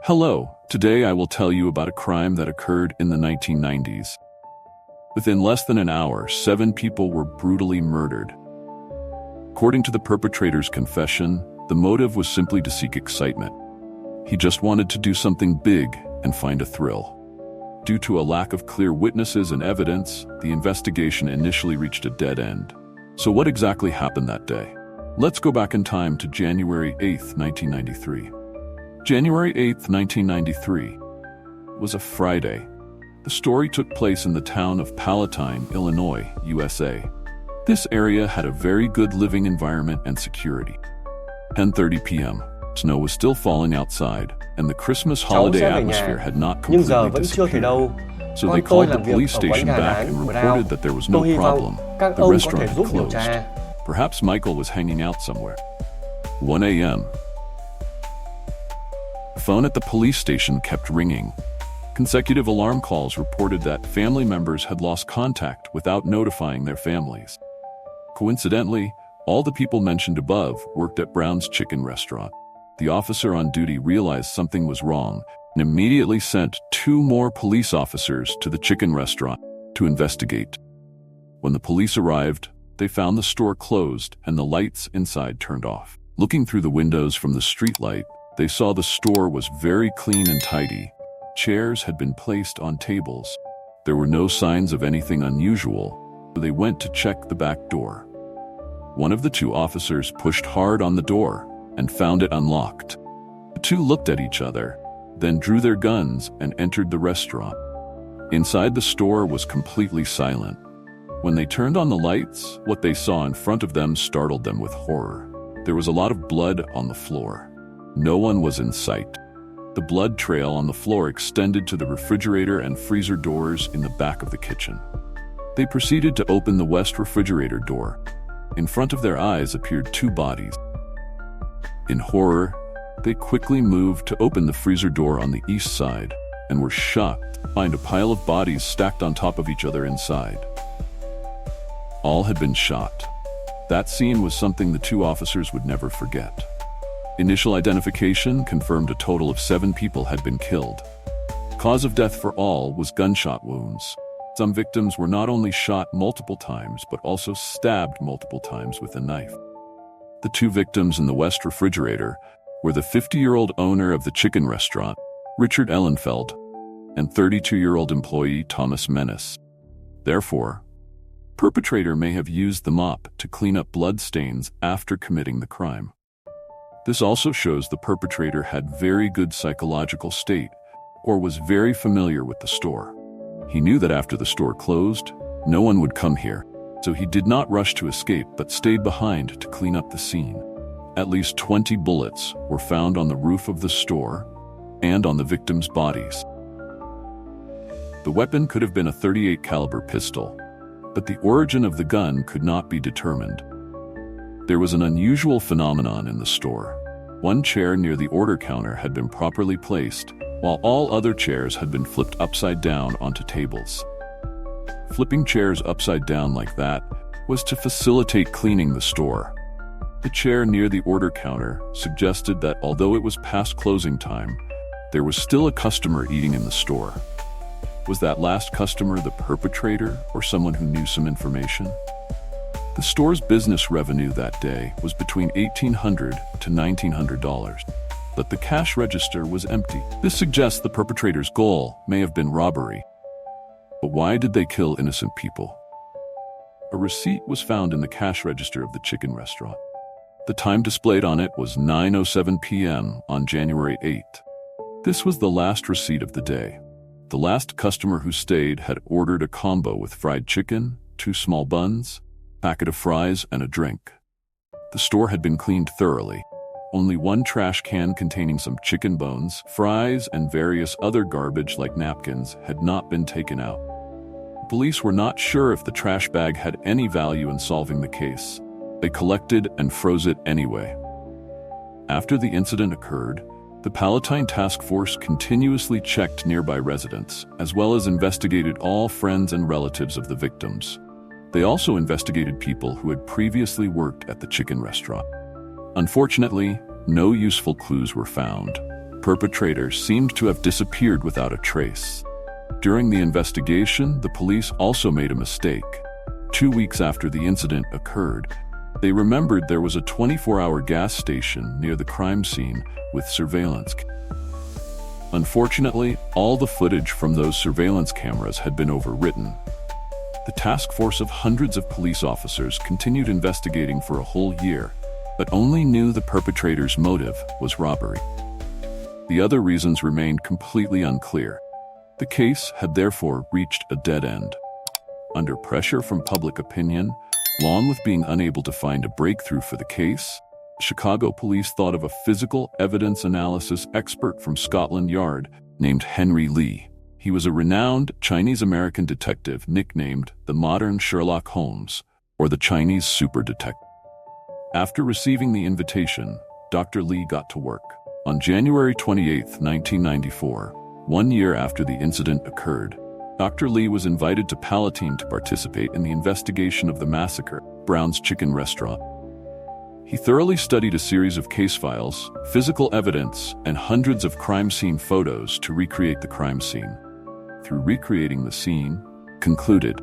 Hello, today I will tell you about a crime that occurred in the 1990s. Within less than an hour, 7 people were brutally murdered. According to the perpetrator's confession, the motive was simply to seek excitement. He just wanted to do something big and find a thrill. Due to a lack of clear witnesses and evidence, the investigation initially reached a dead end. So what exactly happened that day? Let's go back in time to January 8, 1993. January 8, 1993 was a Friday. The story took place in the town of Palatine, Illinois, USA. This area had a very good living environment and security. 10:30 p.m. Snow was still falling outside, and the Christmas holiday atmosphere had not completely disappeared. So they called the police station back and reported that there was no problem. The restaurant had closed. Perhaps Michael was hanging out somewhere. 1 a.m. The phone at the police station kept ringing. Consecutive alarm calls reported that family members had lost contact without notifying their families. Coincidentally, all the people mentioned above worked at Brown's Chicken Restaurant. The officer on duty realized something was wrong and immediately sent 2 more police officers to the chicken restaurant to investigate. When the police arrived, they found the store closed and the lights inside turned off. Looking through the windows from the streetlight, they saw the store was very clean and tidy. Chairs had been placed on tables. There were no signs of anything unusual, so they went to check the back door. One of the 2 officers pushed hard on the door and found it unlocked. The 2 looked at each other, then drew their guns and entered the restaurant. Inside the store was completely silent. When they turned on the lights, what they saw in front of them startled them with horror. There was a lot of blood on the floor. No one was in sight. The blood trail on the floor extended to the refrigerator and freezer doors in the back of the kitchen. They proceeded to open the west refrigerator door. In front of their eyes appeared 2 bodies. In horror, they quickly moved to open the freezer door on the east side and were shocked to find a pile of bodies stacked on top of each other inside. All had been shot. That scene was something the 2 officers would never forget. Initial identification confirmed a total of 7 people had been killed. Cause of death for all was gunshot wounds. Some victims were not only shot multiple times, but also stabbed multiple times with a knife. The 2 victims in the west refrigerator were the 50-year-old owner of the chicken restaurant, Richard Ellenfeld, and 32-year-old employee Thomas Menace. Therefore, perpetrator may have used the mop to clean up blood stains after committing the crime. This also shows the perpetrator had very good psychological state or was very familiar with the store. He knew that after the store closed, no one would come here, so he did not rush to escape but stayed behind to clean up the scene. At least 20 bullets were found on the roof of the store and on the victims' bodies. The weapon could have been a .38 caliber pistol, but the origin of the gun could not be determined. There was an unusual phenomenon in the store. One chair near the order counter had been properly placed, while all other chairs had been flipped upside down onto tables. Flipping chairs upside down like that was to facilitate cleaning the store. The chair near the order counter suggested that although it was past closing time, there was still a customer eating in the store. Was that last customer the perpetrator or someone who knew some information? The store's business revenue that day was between $1,800 to $1,900, but the cash register was empty. This suggests the perpetrator's goal may have been robbery. But why did they kill innocent people? A receipt was found in the cash register of the chicken restaurant. The time displayed on it was 9:07 p.m. on January 8. This was the last receipt of the day. The last customer who stayed had ordered a combo with fried chicken, 2 small buns, packet of fries, and a drink. The store had been cleaned thoroughly. Only 1 trash can containing some chicken bones, fries, and various other garbage like napkins had not been taken out. Police were not sure if the trash bag had any value in solving the case. They collected and froze it anyway. After the incident occurred, the Palatine Task Force continuously checked nearby residents, as well as investigated all friends and relatives of the victims. They also investigated people who had previously worked at the chicken restaurant. Unfortunately, no useful clues were found. perpetrator seemed to have disappeared without a trace. During the investigation, the police also made a mistake. 2 weeks after the incident occurred, they remembered there was a 24-hour gas station near the crime scene with surveillance. Unfortunately, all the footage from those surveillance cameras had been overwritten. The task force of hundreds of police officers continued investigating for a whole year, but only knew the perpetrator's motive was robbery. The other reasons remained completely unclear. The case had therefore reached a dead end. Under pressure from public opinion, along with being unable to find a breakthrough for the case, Chicago police thought of a physical evidence analysis expert from Scotland Yard named Henry Lee. He was a renowned Chinese-American detective nicknamed the modern Sherlock Holmes, or the Chinese super detective. After receiving the invitation, Dr. Lee got to work. On January 28, 1994, 1 year after the incident occurred, Dr. Lee was invited to Palatine to participate in the investigation of the massacre at Brown's Chicken Restaurant. He thoroughly studied a series of case files, physical evidence, and hundreds of crime scene photos to recreate the crime scene. Through recreating the scene, concluded,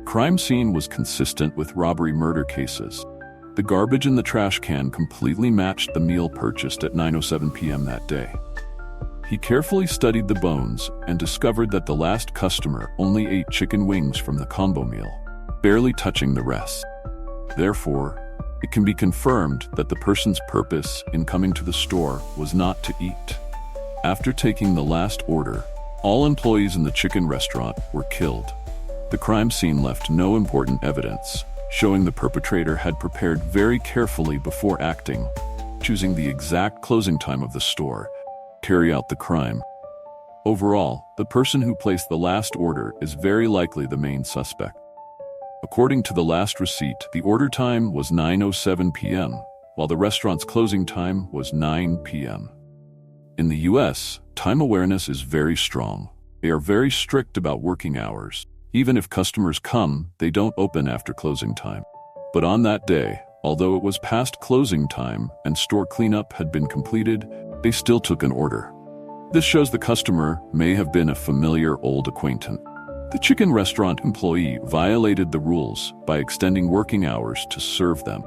crime scene was consistent with robbery-murder cases. The garbage in the trash can completely matched the meal purchased at 9:07 p.m. that day. He carefully studied the bones and discovered that the last customer only ate chicken wings from the combo meal, barely touching the rest. Therefore, it can be confirmed that the person's purpose in coming to the store was not to eat. After taking the last order, all employees in the chicken restaurant were killed. The crime scene left no important evidence, showing the perpetrator had prepared very carefully before acting, choosing the exact closing time of the store to carry out the crime. Overall, the person who placed the last order is very likely the main suspect. According to the last receipt, the order time was 9:07 p.m., while the restaurant's closing time was 9 p.m. In the U.S., time awareness is very strong. They are very strict about working hours. Even if customers come, they don't open after closing time. But on that day, although it was past closing time and store cleanup had been completed, they still took an order. This shows the customer may have been a familiar old acquaintance. The chicken restaurant employee violated the rules by extending working hours to serve them.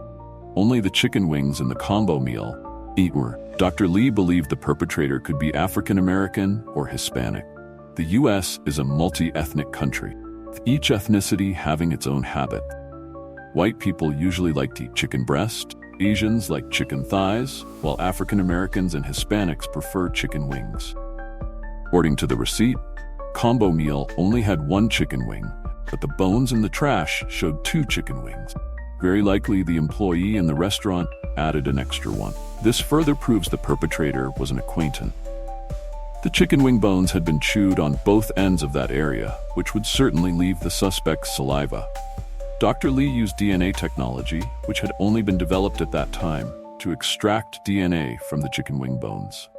Only the chicken wings and the combo meal were. Dr. Lee believed the perpetrator could be African American or Hispanic. The U.S. is a multi-ethnic country, with each ethnicity having its own habit. White people usually like to eat chicken breast, Asians like chicken thighs, while African Americans and Hispanics prefer chicken wings. According to the receipt, combo meal only had one chicken wing, but the bones in the trash showed 2 chicken wings. Very likely the employee in the restaurant added an extra one. This further proves the perpetrator was an acquaintance. The chicken wing bones had been chewed on both ends of that area, which would certainly leave the suspect's saliva. Dr. Lee used DNA technology, which had only been developed at that time, to extract DNA from the chicken wing bones.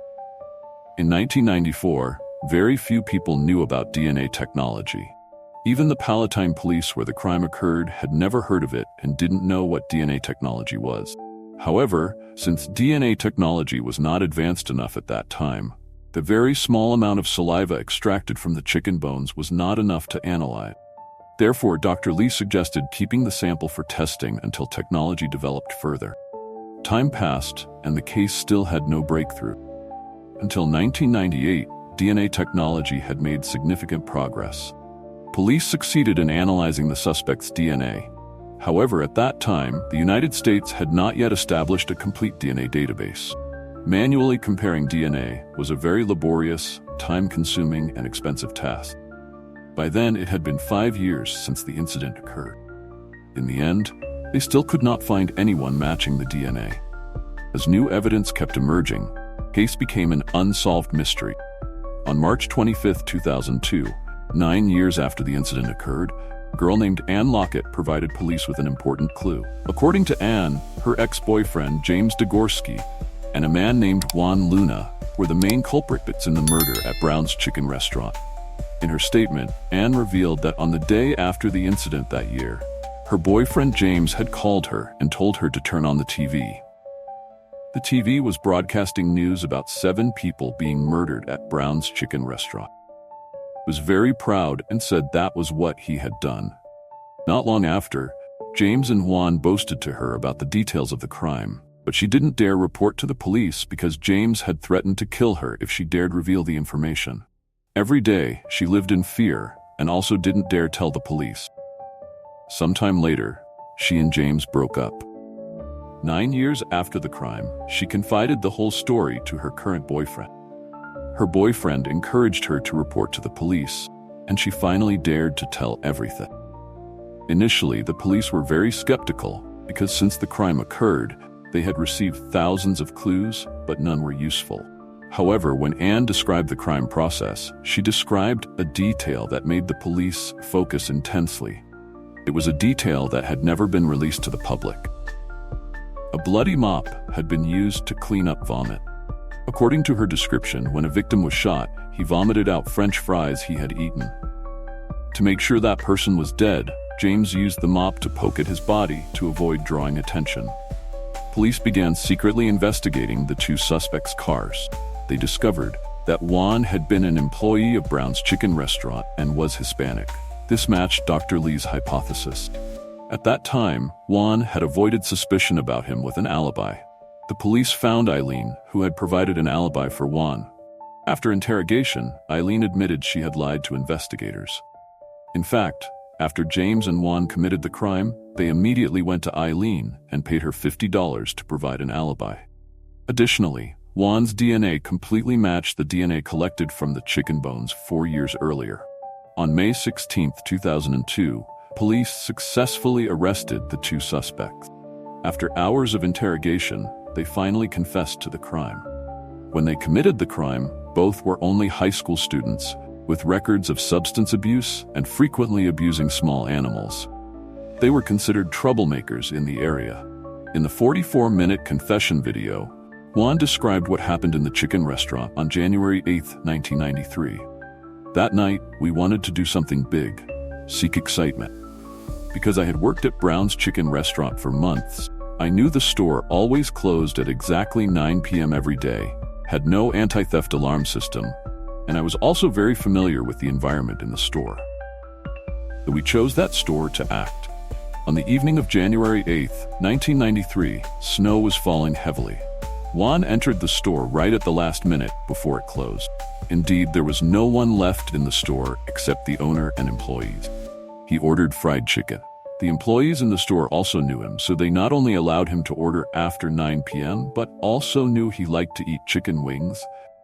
In 1994, very few people knew about DNA technology. Even the Palatine police where the crime occurred had never heard of it and didn't know what DNA technology was. However, since DNA technology was not advanced enough at that time, the very small amount of saliva extracted from the chicken bones was not enough to analyze. Therefore, Dr. Lee suggested keeping the sample for testing until technology developed further. Time passed, and the case still had no breakthrough. Until 1998, DNA technology had made significant progress. Police succeeded in analyzing the suspect's DNA. However, at that time, the United States had not yet established a complete DNA database. Manually comparing DNA was a very laborious, time-consuming, and expensive task. By then, it had been 5 years since the incident occurred. In the end, they still could not find anyone matching the DNA. As new evidence kept emerging, the case became an unsolved mystery. On March 25, 2002, 9 years after the incident occurred, a girl named Ann Lockett provided police with an important clue. According to Ann, her ex-boyfriend, James Degorski, and a man named Juan Luna were the main culprits in the murder at Brown's Chicken Restaurant. In her statement, Ann revealed that on the day after the incident that year, her boyfriend James had called her and told her to turn on the TV. The TV was broadcasting news about 7 people being murdered at Brown's Chicken Restaurant. He was very proud and said that was what he had done. Not long after, James and Juan boasted to her about the details of the crime, but she didn't dare report to the police because James had threatened to kill her if she dared reveal the information. Every day, she lived in fear and also didn't dare tell the police. Sometime later, she and James broke up. 9 years after the crime, she confided the whole story to her current boyfriend. Her boyfriend encouraged her to report to the police, and she finally dared to tell everything. Initially, the police were very skeptical because since the crime occurred, they had received thousands of clues, but none were useful. However, when Anne described the crime process, she described a detail that made the police focus intensely. It was a detail that had never been released to the public. A bloody mop had been used to clean up vomit. According to her description, when a victim was shot, he vomited out French fries he had eaten. To make sure that person was dead, James used the mop to poke at his body to avoid drawing attention. Police began secretly investigating the 2 suspects' cars. They discovered that Juan had been an employee of Brown's Chicken Restaurant and was Hispanic. This matched Dr. Lee's hypothesis. At that time, Juan had avoided suspicion about him with an alibi. The police found Eileen, who had provided an alibi for Juan. After interrogation, Eileen admitted she had lied to investigators. In fact, after James and Juan committed the crime, they immediately went to Eileen and paid her $50 to provide an alibi. Additionally, Juan's DNA completely matched the DNA collected from the chicken bones 4 years earlier. On May 16, 2002, police successfully arrested the 2 suspects. After hours of interrogation, they finally confessed to the crime. When they committed the crime, both were only high school students, with records of substance abuse and frequently abusing small animals. They were considered troublemakers in the area. In the 44-minute confession video, Juan described what happened in the chicken restaurant on January 8, 1993. That night, we wanted to do something big, seek excitement. Because I had worked at Brown's Chicken Restaurant for months, I knew the store always closed at exactly 9 p.m. every day, had no anti-theft alarm system, and I was also very familiar with the environment in the store. So we chose that store to act. On the evening of January 8, 1993, snow was falling heavily. Juan entered the store right at the last minute before it closed. Indeed, there was no one left in the store except the owner and employees. He ordered fried chicken. The employees in the store also knew him, so they not only allowed him to order after 9 p.m., but also knew he liked to eat chicken wings,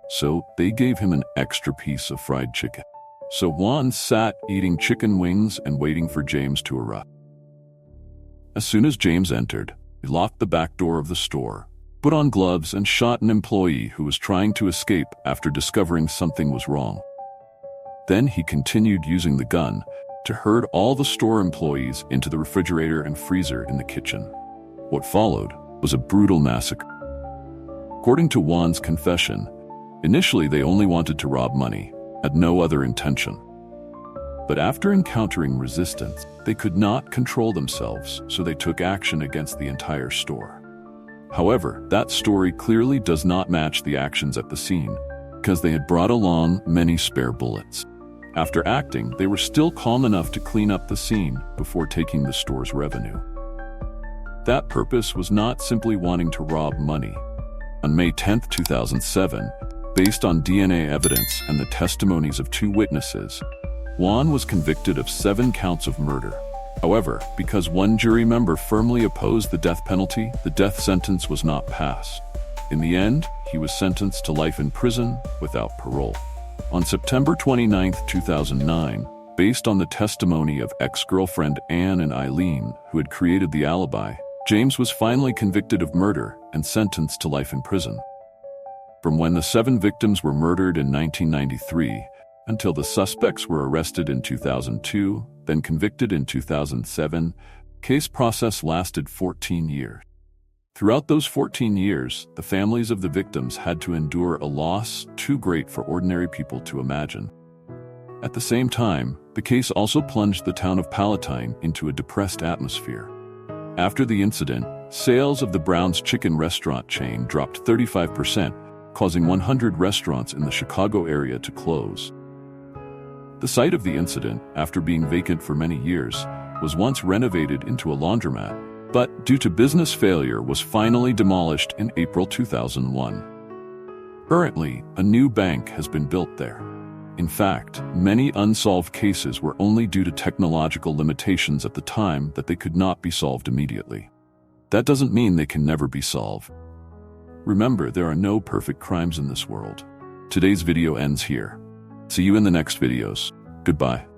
so they gave him an extra piece of fried chicken. So Juan sat eating chicken wings and waiting for James to arrive. As soon as James entered, he locked the back door of the store, put on gloves, and shot an employee who was trying to escape after discovering something was wrong. Then he continued using the gun to herd all the store employees into the refrigerator and freezer in the kitchen. What followed was a brutal massacre. According to Juan's confession, initially they only wanted to rob money, had no other intention. But after encountering resistance, they could not control themselves, so they took action against the entire store. However, that story clearly does not match the actions at the scene, because they had brought along many spare bullets. After acting, they were still calm enough to clean up the scene before taking the store's revenue. That purpose was not simply wanting to rob money. On May 10, 2007, based on DNA evidence and the testimonies of 2 witnesses, Juan was convicted of 7 counts of murder. However, because 1 jury member firmly opposed the death penalty, the death sentence was not passed. In the end, he was sentenced to life in prison without parole. On September 29, 2009, based on the testimony of ex-girlfriend Anne and Eileen, who had created the alibi, James was finally convicted of murder and sentenced to life in prison. From when the 7 victims were murdered in 1993 until the suspects were arrested in 2002, then convicted in 2007, case process lasted 14 years. Throughout those 14 years, the families of the victims had to endure a loss too great for ordinary people to imagine. At the same time, the case also plunged the town of Palatine into a depressed atmosphere. After the incident, Sales of the Brown's Chicken restaurant chain dropped 35%, causing 100 restaurants in the Chicago area to close. The site of the incident, after being vacant for many years, was once renovated into a laundromat, but due to business failure was finally demolished in April 2001. Currently, a new bank has been built there. In fact, many unsolved cases were only due to technological limitations at the time that they could not be solved immediately. That doesn't mean they can never be solved. Remember, there are no perfect crimes in this world. Today's video ends here. See you in the next videos. Goodbye.